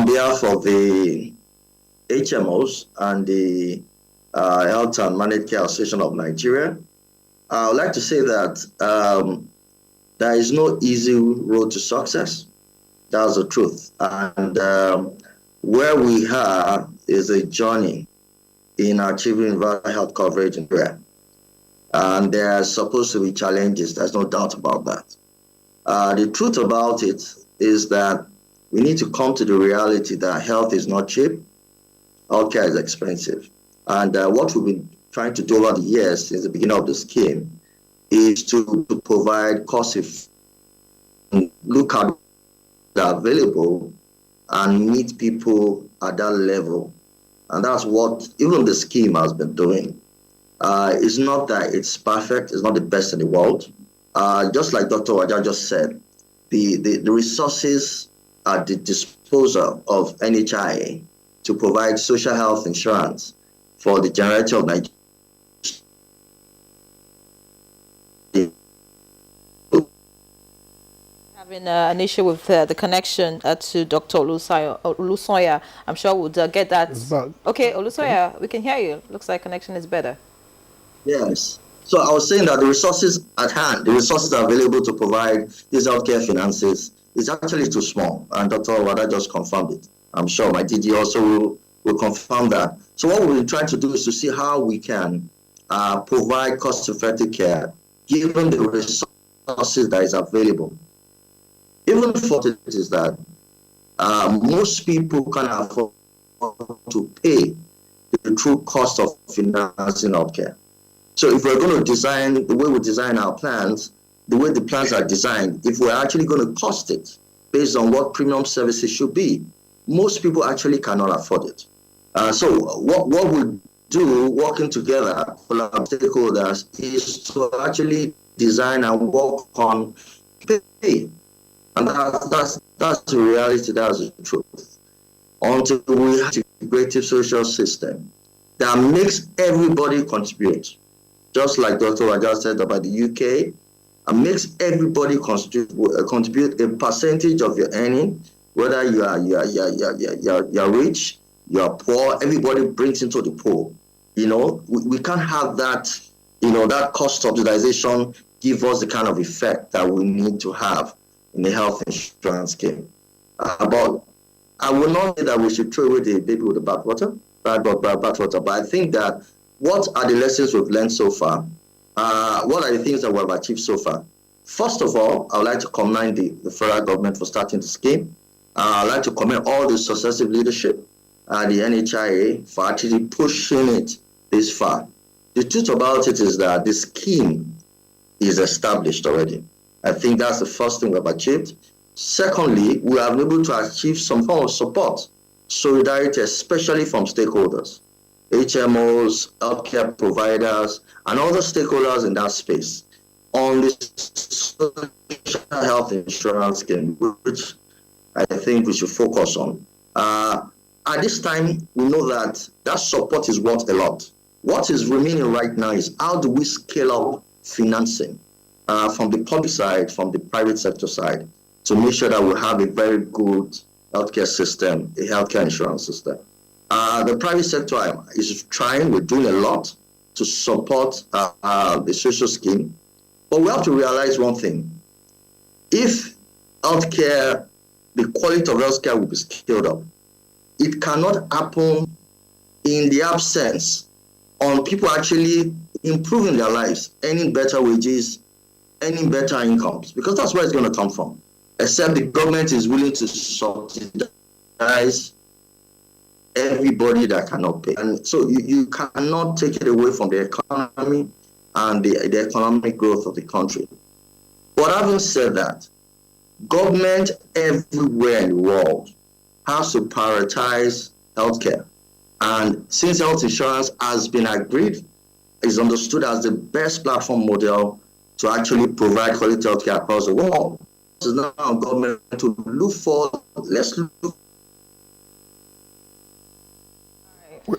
On behalf of the HMOs and the Health and Managed Care Association of Nigeria, I would like to say that there is no easy road to success. That's the truth. And where we are is a journey in achieving universal health coverage in Nigeria. And there are supposed to be challenges. There's no doubt about that. The truth about it is that we need to come to the reality that health is not cheap. Healthcare is expensive. And what we've been trying to do over the years since the beginning of the scheme is to provide cost-effective, look at the available and meet people at that level. And that's what even the scheme has been doing. It's not that it's perfect, it's not the best in the world. Just like Dr. Waja just said, the resources at the disposal of NHIA to provide social health insurance for the generality of Nigeria. Having an issue with the connection to Dr. Olusoya. I'm sure we'll get that. Okay, Olusoya, we can hear you. Looks like connection is better. Yes. So I was saying that the resources at hand, the resources available to provide these healthcare finances is actually too small. And Dr. Wada just confirmed it. I'm sure my DG also will confirm that. So what we're trying to do is to see how we can provide cost-effective care given the resources that is available. Even for it is that most people can afford to pay the true cost of financing healthcare. So if we're going to design the way we design our plans, the way the plans are designed, if we're actually going to cost it based on what premium services should be, most people actually cannot afford it. So what we do, working together with our stakeholders, is to actually design and work on pay. And that's the reality, that's the truth. Until we have an integrative social system that makes everybody contribute, just like Dr. Raja said about the UK, and makes everybody contribute a percentage of your earning, whether you're rich, you're poor, everybody brings into the pool. You know, we can't have that, that cost subsidization give us the kind of effect that we need to have in the health insurance scheme. But I will not say that we should throw away the baby with the bathwater, but I think that what are the lessons we've learned so far? What are the things that we have achieved so far? First of all, I would like to commend the federal government for starting the scheme. I'd like to commend all the successive leadership and the NHIA for actually pushing it this far. The truth about it is that the scheme is established already. I think that's the first thing we've achieved. Secondly, we have been able to achieve some form of support, solidarity, especially from stakeholders, HMOs, healthcare providers, and other stakeholders in that space on this social health insurance scheme, which I think we should focus on. At this time, we know that support is worth a lot. What is remaining right now is how do we scale up financing from the public side, from the private sector side, to make sure that we have a very good healthcare system, a healthcare insurance system. The private sector is trying, we're doing a lot to support the social scheme, but we have to realize one thing. If healthcare, the quality of healthcare will be scaled up, it cannot happen in the absence of people actually improving their lives, earning better wages, earning better incomes, because that's where it's going to come from, except the government is willing to subsidize everybody that cannot pay. And so you cannot take it away from the economy and the economic growth of the country. But having said that, government everywhere in the world has to prioritize healthcare. And since health insurance has been agreed, is understood as the best platform model to actually provide quality healthcare across the world, it's now government to look for, let's look